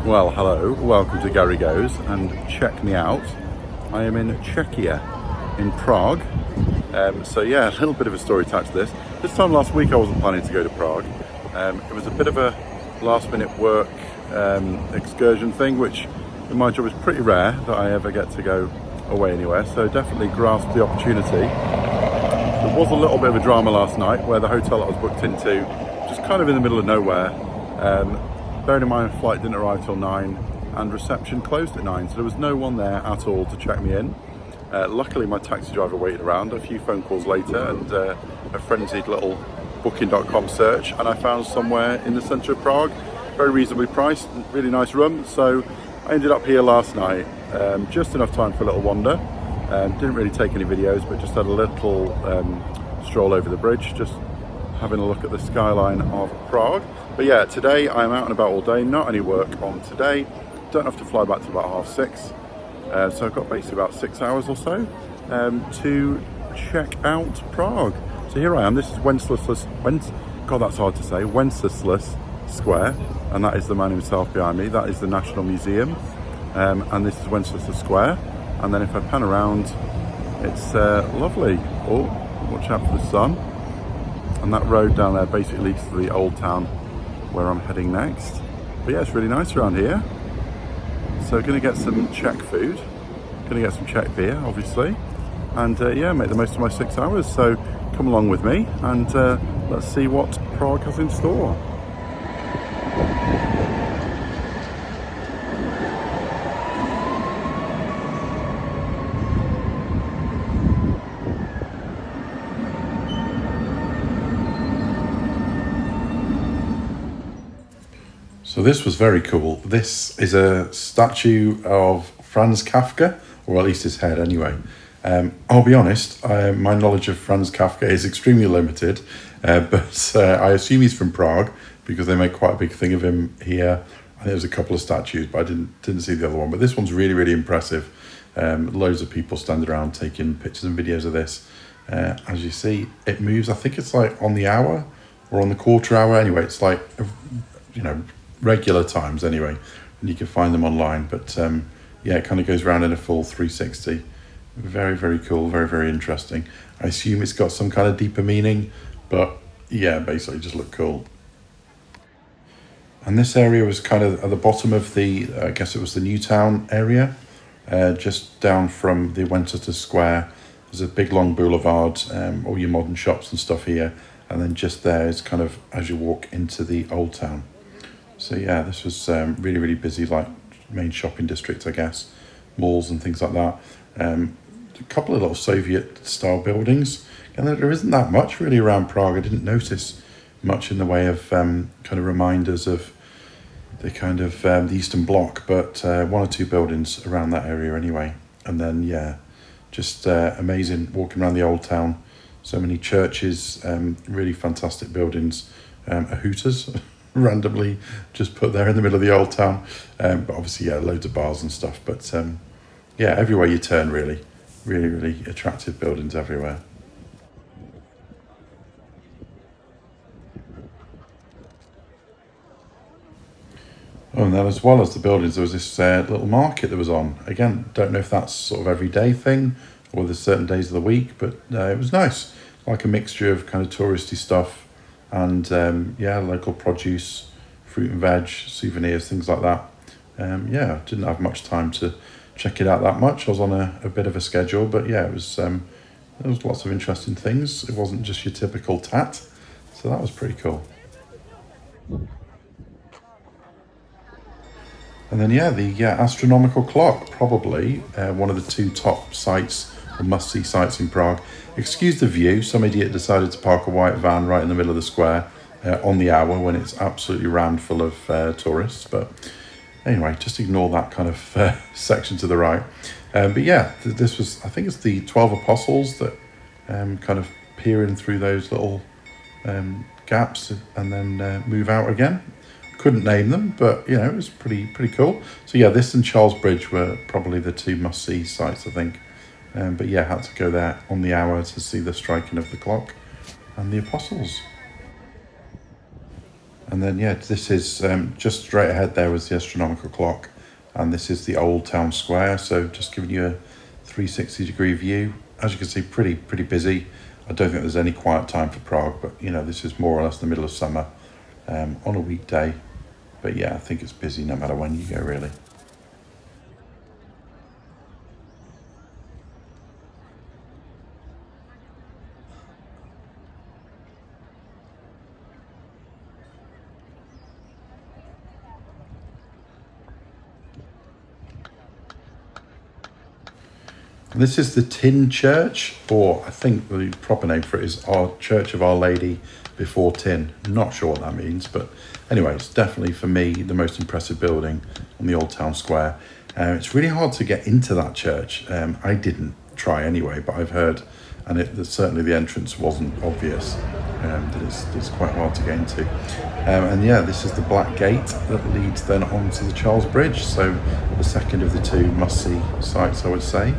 Well, hello, welcome to Gary Goes, and check me out. I am in Czechia, in Prague. So yeah, a little bit of a story attached to this. This time last week I wasn't planning to go to Prague. It was a bit of a last minute work excursion thing, which in my job is pretty rare that I ever get to go away anywhere, so definitely grasped the opportunity. There was a little bit of a drama last night where the hotel I was booked into, just kind of in the middle of nowhere, bearing in mind flight didn't arrive till 9 and reception closed at 9, so there was no one there at all to check me in. Luckily my taxi driver waited around a few phone calls later and a frenzied little booking.com search, and I found somewhere in the centre of Prague, very reasonably priced, really nice room. So I ended up here last night, just enough time for a little wander. Didn't really take any videos, but just had a little stroll over the bridge, just having a look at the skyline of Prague. But yeah, today I'm out and about all day, not any work on today. Don't have to fly back to about 6:30. So I've got basically about 6 hours or so to check out Prague. So here I am, this is Wenceslas Square, and that is the man himself behind me. That is the National Museum, and this is Wenceslas Square. And then if I pan around, it's lovely. Oh, watch out for the sun. And that road down there basically leads to the old town where I'm heading next. But yeah, it's really nice around here. So gonna get some Czech food, gonna get some Czech beer, obviously. And yeah, make the most of my 6 hours. So come along with me and let's see what Prague has in store. So this was very cool. This is a statue of Franz Kafka, or at least his head anyway. I'll be honest, my knowledge of Franz Kafka is extremely limited, but I assume he's from Prague because they make quite a big thing of him here. I think there's a couple of statues, but I didn't see the other one. But this one's really, really impressive. Loads of people standing around taking pictures and videos of this. As you see, it moves. I think it's like on the hour or on the quarter hour. Anyway, it's like, you know, regular times anyway, and you can find them online. But yeah, it kind of goes around in a full 360. Very, very cool, very, very interesting. I assume it's got some kind of deeper meaning, but yeah, basically just look cool. And this area was kind of at the bottom of the, I guess it was the Newtown area, just down from the Wenceslas Square. There's a big long boulevard, all your modern shops and stuff here, and then just there is kind of as you walk into the old town. So yeah, this was really, really busy, like main shopping district, I guess, malls and things like that. A couple of little Soviet-style buildings, and there isn't that much really around Prague. I didn't notice much in the way of kind of reminders of the kind of the Eastern Bloc, but one or two buildings around that area anyway. And then yeah, just amazing walking around the old town. So many churches, really fantastic buildings, a Hooters. Randomly just put there in the middle of the old town, but obviously yeah, loads of bars and stuff, but yeah, everywhere you turn, really attractive buildings everywhere. Oh, and then as well as the buildings, there was this little market that was on. Again, don't know if that's sort of everyday thing or there's certain days of the week, but it was nice, like a mixture of kind of touristy stuff and yeah, local produce, fruit and veg, souvenirs, things like that. Yeah, didn't have much time to check it out that much. I was on a bit of a schedule, but yeah, it was there was lots of interesting things. It wasn't just your typical tat, so that was pretty cool. And then yeah, the astronomical clock, probably one of the two top sites or must-see sites in Prague. Excuse the view, some idiot decided to park a white van right in the middle of the square on the hour when it's absolutely rammed full of tourists. But anyway, just ignore that kind of section to the right. But yeah, this was, I think it's the 12 apostles that kind of peer in through those little gaps and then move out again. Couldn't name them, but you know, it was pretty cool. So yeah, this and Charles Bridge were probably the two must-see sites, I think. But yeah, had to go there on the hour to see the striking of the clock and the apostles. And then, yeah, this is just straight ahead there was the astronomical clock. And this is the Old Town Square. So just giving you a 360-degree view. As you can see, pretty busy. I don't think there's any quiet time for Prague, but, you know, this is more or less the middle of summer on a weekday. But, yeah, I think it's busy no matter when you go, really. This is the Tin Church, or I think the proper name for it is our Church of Our Lady before Tin. Not sure what that means, but anyway, it's definitely for me the most impressive building on the Old Town Square. It's really hard to get into that church. I didn't try anyway, but I've heard, and certainly the entrance wasn't obvious. That it's quite hard to get into. And yeah, this is the Black Gate that leads then onto the Charles Bridge. So the second of the two must-see sites, I would say,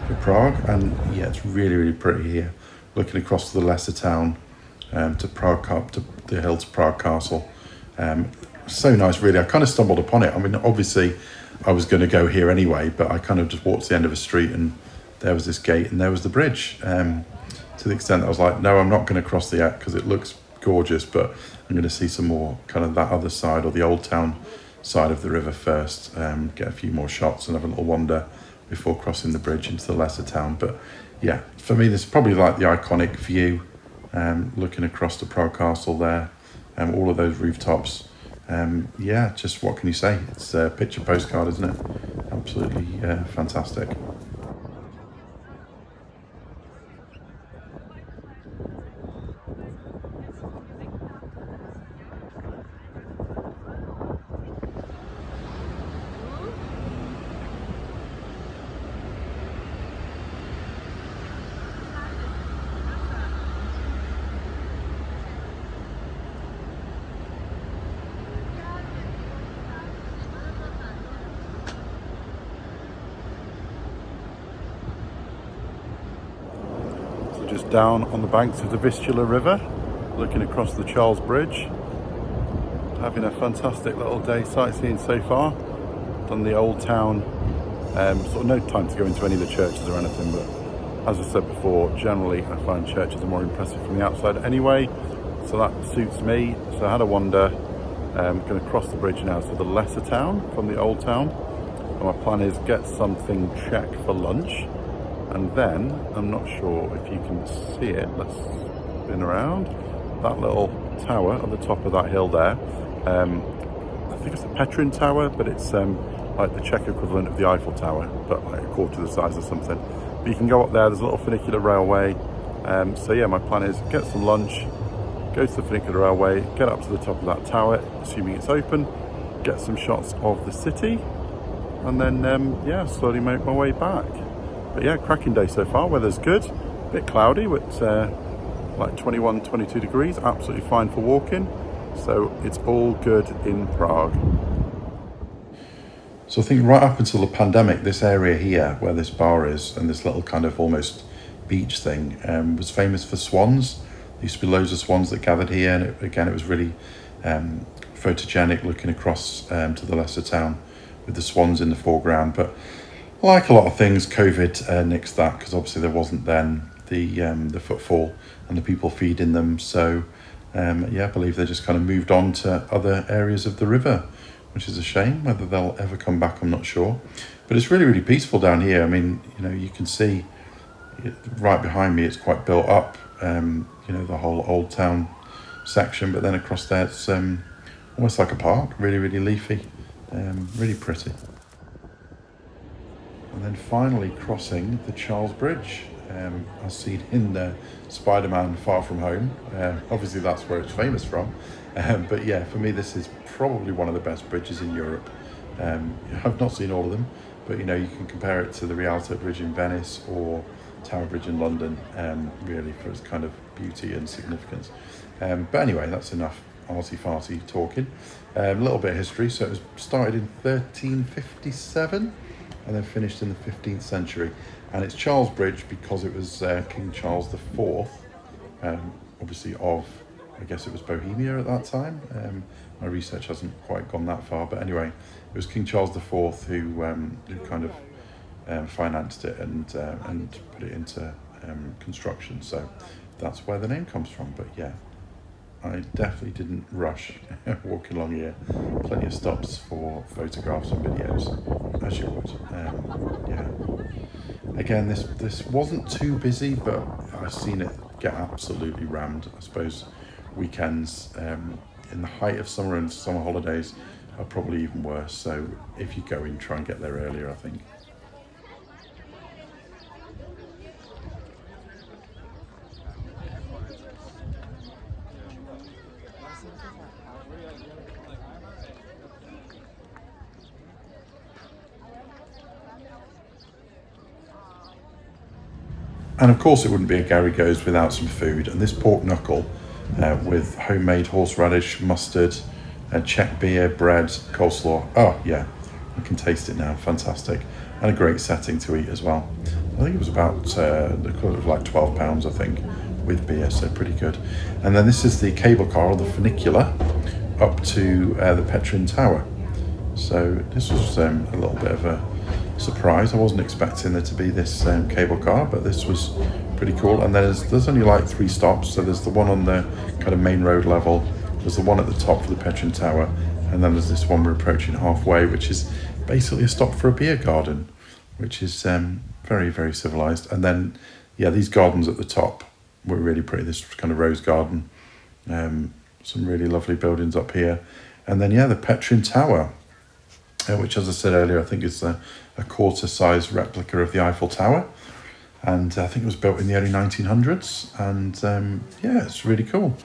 for Prague. And yeah, it's really pretty here. Looking across to the lesser town, to Prague, to the hill to Prague Castle. So nice, really. I kind of stumbled upon it. I mean, obviously, I was going to go here anyway, but I kind of just walked to the end of a street and there was this gate and there was the bridge. To the extent that I was like, no, I'm not going to cross the because it looks gorgeous, but I'm going to see some more kind of that other side or the Old Town side of the river first, get a few more shots and have a little wander before crossing the bridge into the lesser town. But yeah, for me, this is probably like the iconic view, looking across the Prague Castle there, all of those rooftops. Yeah, just what can you say? It's a picture postcard, isn't it? Absolutely fantastic. Just down on the banks of the Vistula River, looking across the Charles Bridge. Having a fantastic little day sightseeing so far. Done the Old Town, sort of no time to go into any of the churches or anything, but as I said before, generally I find churches are more impressive from the outside anyway, so that suits me. So I had a wander, going to cross the bridge now to the lesser town from the Old Town, and my plan is get something check for lunch. And then, I'm not sure if you can see it, let's spin around, that little tower at the top of that hill there. I think it's the Petrin Tower, but it's like the Czech equivalent of the Eiffel Tower, but like a quarter the size or something. But you can go up there, there's a little funicular railway. So yeah, my plan is get some lunch, go to the funicular railway, get up to the top of that tower, assuming it's open, get some shots of the city, and then yeah, slowly make my way back. But yeah, cracking day so far. Weather's good, a bit cloudy, but like 21, 22 degrees, absolutely fine for walking. So it's all good in Prague. So I think right up until the pandemic, this area here, where this bar is, and this little kind of almost beach thing, was famous for swans. There used to be loads of swans that gathered here, and it was really photogenic looking across to the lesser town with the swans in the foreground. But like a lot of things, COVID nixed that, because obviously there wasn't then the footfall and the people feeding them. So yeah, I believe they just kind of moved on to other areas of the river, which is a shame. Whether they'll ever come back, I'm not sure. But it's really peaceful down here. I mean, you know, you can see right behind me, it's quite built up, you know, the whole Old Town section. But then across there, it's almost like a park, really leafy, really pretty. And then finally crossing the Charles Bridge, as seen in Spider-Man Far From Home. Obviously that's where it's famous from. But yeah, for me this is probably one of the best bridges in Europe. I've not seen all of them, but you know, you can compare it to the Rialto Bridge in Venice or Tower Bridge in London, really, for its kind of beauty and significance. But anyway, that's enough arty-farty talking. A little bit of history. So it was started in 1357 and then finished in the 15th century. And it's Charles Bridge because it was King Charles IV, obviously of I guess it was Bohemia at that time. My research hasn't quite gone that far, but anyway, it was King Charles IV who kind of financed it and put it into construction. So that's where the name comes from. But yeah, I definitely didn't rush walking along here. Plenty of stops for photographs and videos, as you would. Yeah. Again, this wasn't too busy, but I've seen it get absolutely rammed. I suppose weekends in the height of summer and summer holidays are probably even worse. So if you go in, try and get there earlier, I think. And of course it wouldn't be a Gary Goes without some food. And this pork knuckle with homemade horseradish, mustard, Czech beer, bread, coleslaw. Oh yeah, I can taste it now, fantastic. And a great setting to eat as well. I think it was about the equivalent of like £12, I think, with beer, so pretty good. And then this is the cable car, or the funicular, up to the Petrin Tower. So this was a little bit of a surprise. I wasn't expecting there to be this cable car, but this was pretty cool. And there's only like 3 stops. So there's the one on the kind of main road level, there's the one at the top for the Petrin Tower, and then there's this one we're approaching halfway, which is basically a stop for a beer garden, which is very, very civilized. And then yeah, these gardens at the top were really pretty. This kind of rose garden, some really lovely buildings up here. And then yeah, the Petrin Tower, which, as I said earlier, I think is a quarter-size replica of the Eiffel Tower. And I think it was built in the early 1900s. And yeah, it's really cool.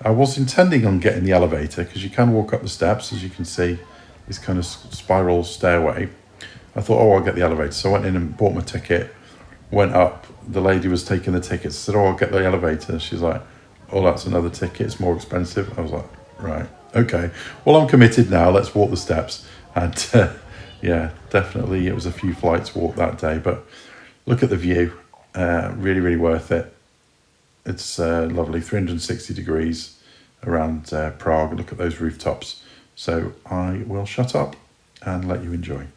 I was intending on getting the elevator, because you can walk up the steps, as you can see, this kind of spiral stairway. I thought, oh, I'll get the elevator. So I went in and bought my ticket, went up. The lady was taking the tickets. I said, oh, I'll get the elevator. She's like, oh, that's another ticket. It's more expensive. I was like, right, okay. Well, I'm committed now. Let's walk the steps. And yeah, definitely it was a few flights walk that day, but look at the view, really, really worth it. It's lovely, 360 degrees around Prague. Look at those rooftops. So I will shut up and let you enjoy.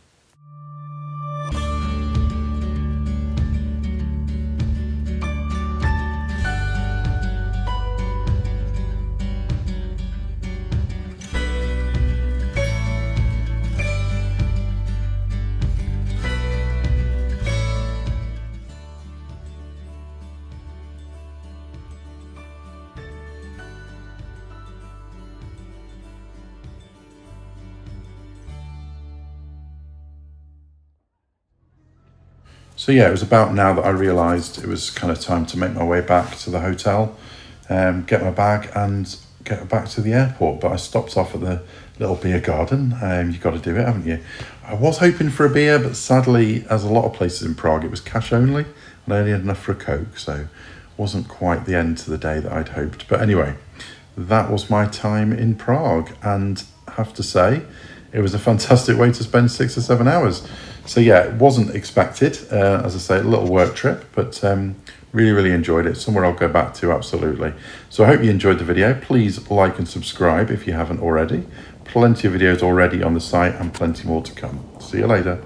So yeah, it was about now that I realised it was kind of time to make my way back to the hotel, get my bag and get back to the airport. But I stopped off at the little beer garden. You've got to do it, haven't you? I was hoping for a beer, but sadly, as a lot of places in Prague, it was cash only, and I only had enough for a Coke, so wasn't quite the end to the day that I'd hoped. But anyway, that was my time in Prague, and I have to say, it was a fantastic way to spend 6 or 7 hours. So yeah, it wasn't expected, as I say, a little work trip, but really, really enjoyed it. Somewhere I'll go back to, absolutely. So I hope you enjoyed the video. Please like and subscribe if you haven't already. Plenty of videos already on the site and plenty more to come. See you later.